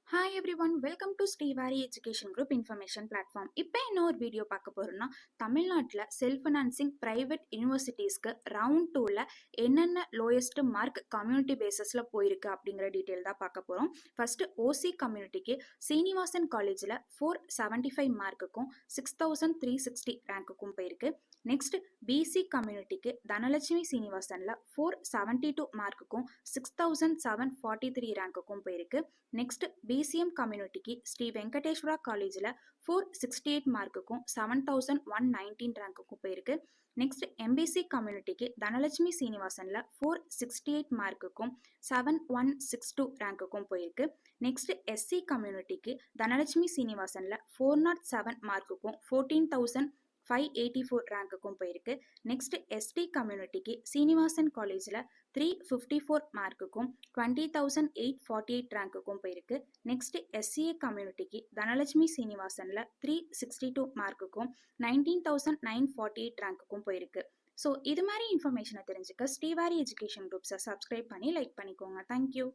Hi every one, welcome to Srivari education group information platform. இப்போ இன்னொரு video பார்க்க போகிறோம்னா, தமிழ்நாட்டில் செல்ஃப் ஃபினான்சிங் ப்ரைவேட் யூனிவர்சிட்டிஸ்க்கு ரவுண்ட் 2ல் என்னென்ன லோயஸ்ட் மார்க் கம்யூனிட்டி பேஸஸில் போயிருக்கு அப்படிங்கிற டீட்டெயில் தான் பார்க்க போகிறோம். ஃபஸ்ட்டு ஓசி கம்யூனிட்டிக்கு சீனிவாசன் காலேஜில் 475 மார்க்குக்கும் 6360 ரேங்க்குக்கும் போயிருக்கு. நெக்ஸ்ட் பிசி கம்யூனிட்டிக்கு தனலட்சுமி சீனிவாசனில் 472 மார்க்குக்கும் 6743 ரேங்க்குக்கும் போயிருக்கு. நெக்ஸ்ட் பிசிஎம் கம்யூனிட்டிக்கு ஸ்ரீ வெங்கடேஸ்வரா காலேஜில் 468 மார்க்குக்கும் 7119 ரேங்க்குக்கும் போயிருக்கு. நெக்ஸ்ட் எம்பிசி கம்யூனிட்டிக்கு தனலட்சுமி சீனிவாசனில் 468 மார்க்குக்கும் 7162 ரேங்க்குக்கும் போயிருக்கு. நெக்ஸ்ட் எஸ்சி கம்யூனிட்டிக்கு தனலட்சுமி சீனிவாசனில் 407 மார்க்குக்கும் 14,584 ரேங்க்குக்கும் போயிருக்கு. நெக்ஸ்ட் எஸ்டி கம்யூனிட்டிக்கு சீனிவாசன் காலேஜில் 354 மார்க்குக்கும் 20,848 ரேங்க்குக்கும் போயிருக்கு. நெக்ஸ்ட் எஸ்சிஏ கம்யூனிட்டிக்கு தனலட்சுமி சீனிவாசனில் 362 மார்க்குக்கும் 19,948 ரேங்க்குக்கும் போயிருக்கு. ஸோ இது மாதிரி இன்ஃபர்மேஷனை தெரிஞ்சுக்க ஸ்ரீவாரி எஜுகேஷன் குரூப்ஸை சப்ஸ்கிரைப் பண்ணி லைக் பண்ணிக்கோங்க. தேங்க்யூ.